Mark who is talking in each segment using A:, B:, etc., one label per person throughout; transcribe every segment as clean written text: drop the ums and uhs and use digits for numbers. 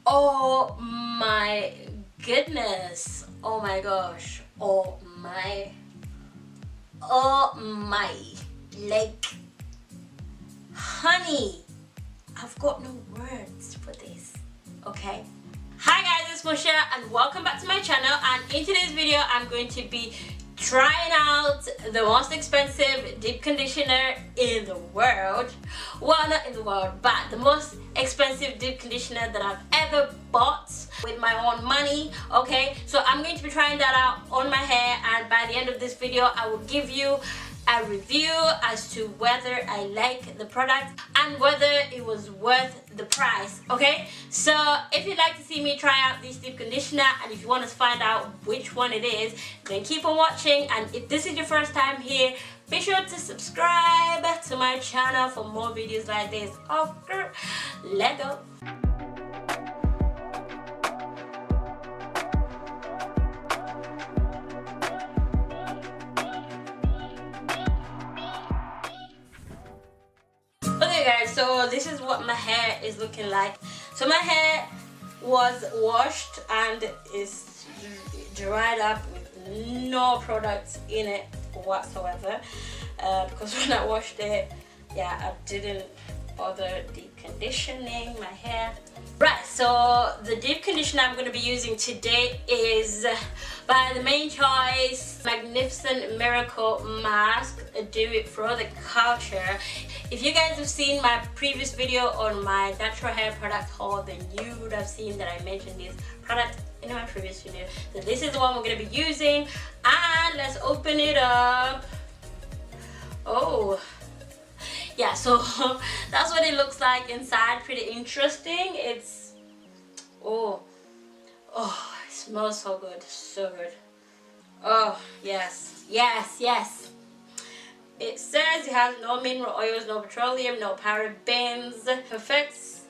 A: Oh my goodness. Oh my gosh. Oh my. Like, honey, I've got no words for this. Okay. Hi guys, it's Moshe and welcome back to my channel, and in today's video I'm going to be trying out the most expensive deep conditioner in the world. Well, not in the world, but the most expensive deep conditioner that I've ever bought with my own money. Okay, so I'm going to be trying that out on my hair, and by the end of this video I will give you a review as to whether I like the product and whether it was worth the price. Okay, so if you'd like to see me try out this deep conditioner, and if you want to find out which one it is, then keep on watching. And if this is your first time here, be sure to subscribe to my channel for more videos like this. Okay, let's go. Guys, so this is what my hair is looking like. So my hair was washed and is dried up with no products in it whatsoever, because when I washed it, yeah, I didn't bother deep conditioning my hair. Right, so the deep conditioner I'm going to be using today is by the Main Choice Magnificent Miracle Mask. Do it for the culture. If you guys have seen my previous video on my natural hair product haul, then you would have seen that I mentioned this product in my previous video. So this is the one we're going to be using, and let's open it up. Oh yeah, so that's what it looks like inside. Pretty interesting. It's oh it smells so good, so good. Oh yes, yes, yes. It says it has no mineral oils, no petroleum, no parabens. Perfects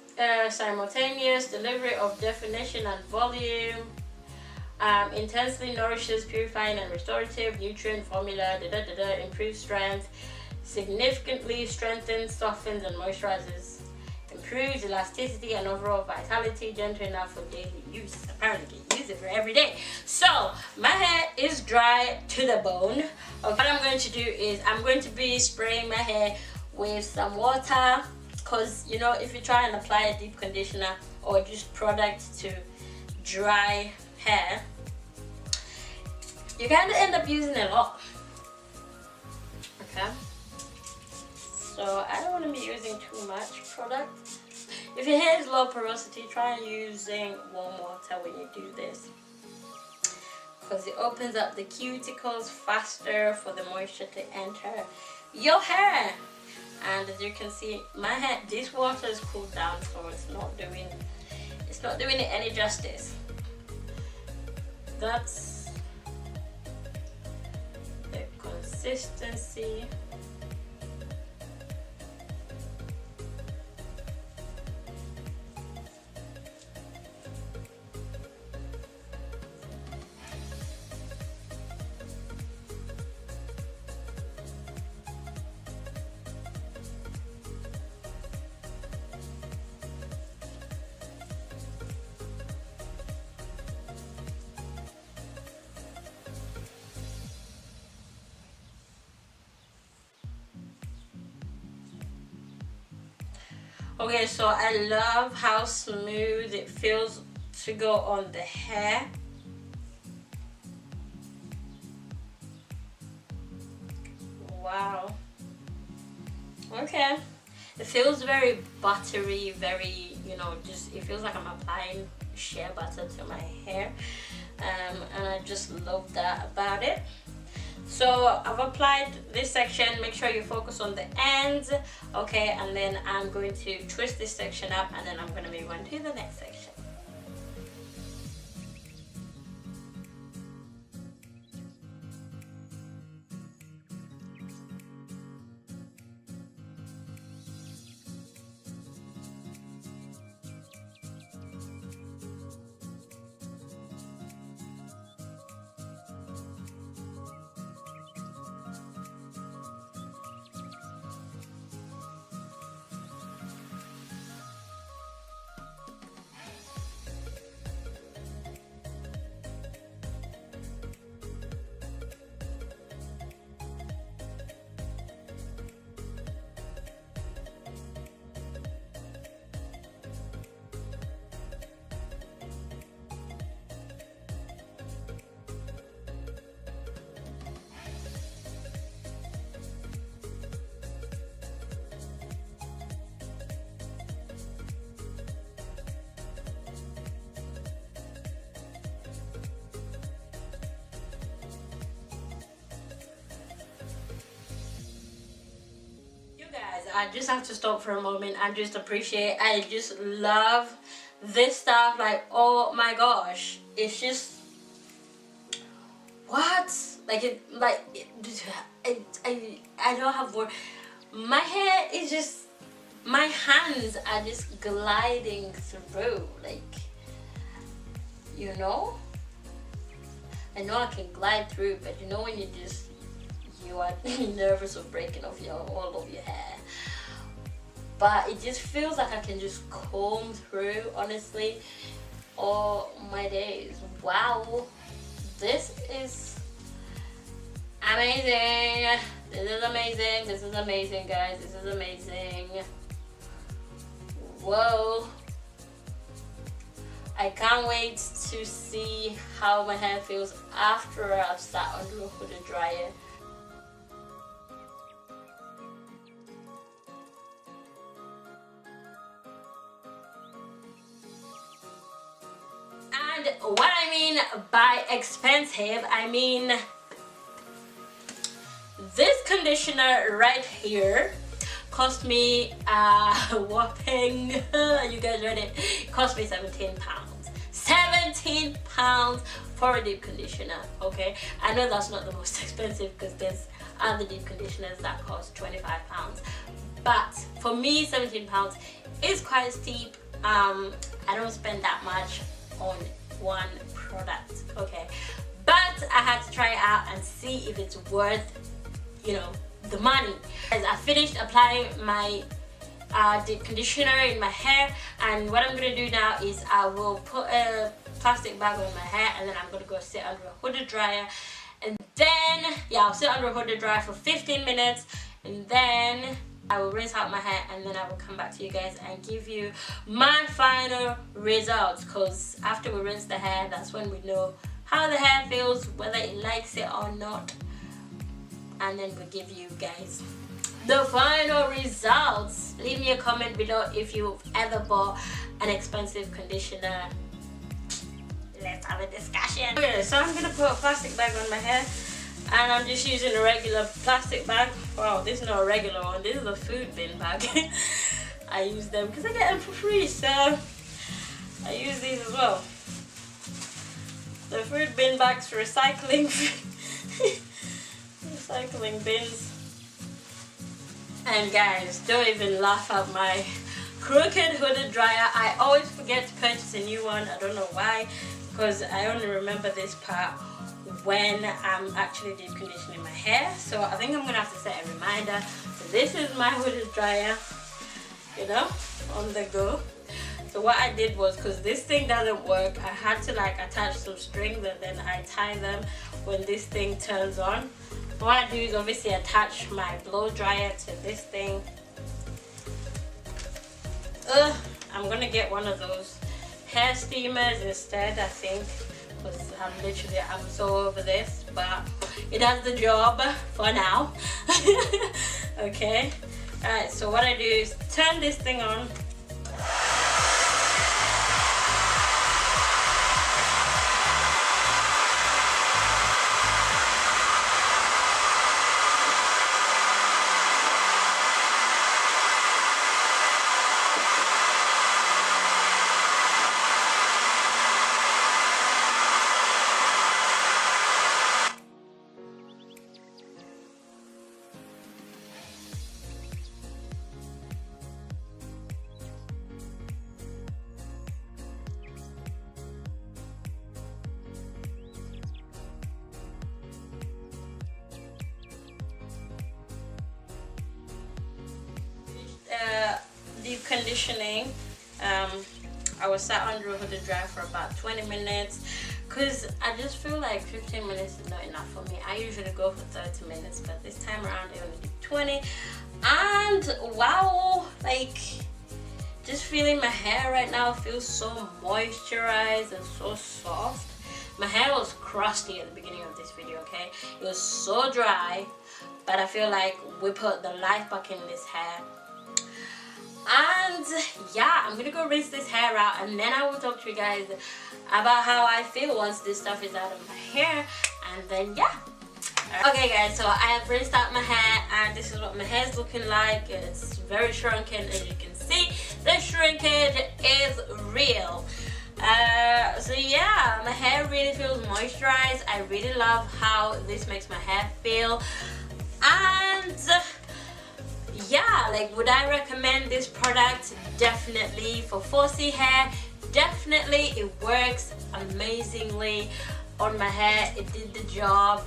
A: simultaneous delivery of definition and volume. Intensely nourishes, purifying and restorative nutrient formula. Improves strength. Significantly strengthens, softens and moisturizes. Improves elasticity and overall vitality. Gentle enough for daily use. Apparently you use it for every day. So my hair is dry to the bone. Okay, what I'm going to do is I'm going to be spraying my hair with some water, because you know, if you try and apply a deep conditioner or just product to dry hair, you kind of end up using a lot. Okay, so I don't want to be using too much product. If your hair is low porosity, try using warm water when you do this, because it opens up the cuticles faster for the moisture to enter your hair. And as you can see, my hair, this water is cooled down, so it's not doing it any justice. That's the consistency. Okay, so I love how smooth it feels to go on the hair. Wow. Okay. It feels very buttery, very, you know, just, it feels like I'm applying shea butter to my hair. And I just love that about it. So I've applied this section. Make sure you focus on the ends, okay, and then I'm going to twist this section up, and then I'm going to move on to the next section. I just have to stop for a moment and just appreciate. I just love this stuff. Like, oh my gosh, it's just what, like I don't have word. My hair is just, my hands are just gliding through, like, you know, I know I can glide through, but you know when you are nervous of breaking off all of your hair. But it just feels like I can just comb through, honestly. Oh my days, wow, this is amazing. This is amazing. This is amazing, guys. This is amazing. Whoa. I can't wait to see how my hair feels after I've sat under a hooded dryer. And what I mean by expensive, I mean this conditioner right here cost me whopping, you guys read it, cost me £17. £17 for a deep conditioner, okay? I know that's not the most expensive because there's other deep conditioners that cost £25. But for me, £17 is quite steep. I don't spend that much on one product, okay? But I had to try it out and see if it's worth, you know, the money. As I finished applying my deep conditioner in my hair, and what I'm gonna do now is I will put a plastic bag on my hair, and then I'm gonna go sit under a hooded dryer, and then I'll sit under a hooded dryer for 15 minutes, and then I will rinse out my hair, and then I will come back to you guys and give you my final results, because after we rinse the hair, that's when we know how the hair feels, whether it likes it or not, and then we'll give you guys the final results. Leave me a comment below if you've ever bought an expensive conditioner. Let's have a discussion. Okay, so I'm gonna put a plastic bag on my hair, and I'm just using a regular plastic bag. Wow, this is not a regular one, this is a food bin bag. I use them because I get them for free, so I use these as well. The food bin bags for recycling. Recycling bins. And guys, don't even laugh at my crooked hooded dryer. I always forget to purchase a new one. I don't know why, because I only remember this part when I'm actually deep conditioning my hair. So I think I'm gonna have to set a reminder. So this is my hooded dryer, you know, on the go. So what I did was, because this thing doesn't work, I had to like attach some strings and then I tie them when this thing turns on. What I do is obviously attach my blow dryer to this thing. I'm gonna get one of those hair steamers instead, I think, because I'm so over this, but it does the job for now. Okay, alright, so what I do is turn this thing on. Deep conditioning. I was sat under a hooded dryer for about 20 minutes because I just feel like 15 minutes is not enough for me. I usually go for 30 minutes, but this time around I only did 20. And wow, like, just feeling my hair right now feels so moisturized and so soft. My hair was crusty at the beginning of this video, okay? It was so dry, but I feel like we put the life back in this hair. And yeah, I'm gonna go rinse this hair out, and then I will talk to you guys about how I feel once this stuff is out of my hair. And then yeah, Okay guys, so I have rinsed out my hair and this is what my hair is looking like. It's very shrunken, as you can see. The shrinkage is real. So yeah, my hair really feels moisturized. I really love how this makes my hair feel. And yeah, like, would I recommend this product? Definitely. For 4C hair, definitely. It works amazingly on my hair. It did the job.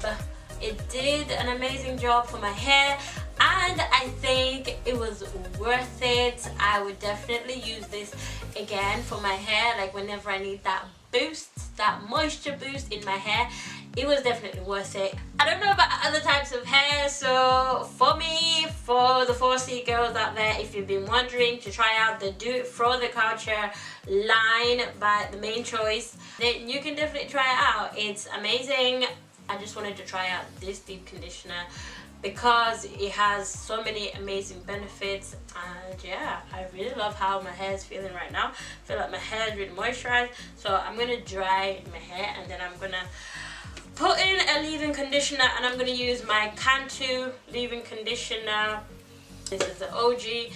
A: It did an amazing job for my hair, and I think it was worth it. I would definitely use this again for my hair, like whenever I need that boost, that moisture boost in my hair. It was definitely worth it. I don't know about other types of hair, so for me, for the 4C girls out there, if you've been wondering to try out the Do It For The Culture line by The Main Choice, then you can definitely try it out. It's amazing. I just wanted to try out this deep conditioner because it has so many amazing benefits, and yeah, I really love how my hair is feeling right now. I feel like my hair is really moisturized, so I'm gonna dry my hair and then I'm gonna put in a leave-in conditioner, and I'm gonna use my Cantu leave-in conditioner. This is the OG,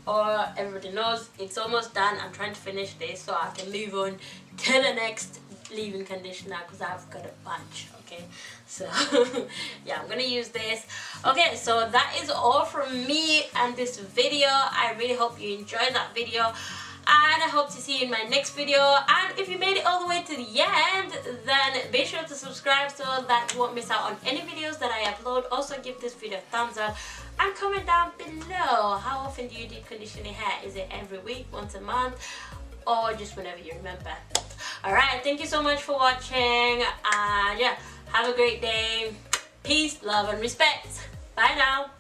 A: or everybody knows it's almost done. I'm trying to finish this so I can move on to the next leave-in conditioner because I've got a bunch. Okay, so yeah, I'm gonna use this. Okay, so that is all from me and this video. I really hope you enjoyed that video, and I hope to see you in my next video. And if you made it all the way to the end, then be sure to subscribe so that you won't miss out on any videos that I upload. Also, give this video a thumbs up and comment down below, how often do you deep condition your hair? Is it every week, once a month, or just whenever you remember? Alright, thank you so much for watching, and yeah, have a great day. Peace, love and respect. Bye now.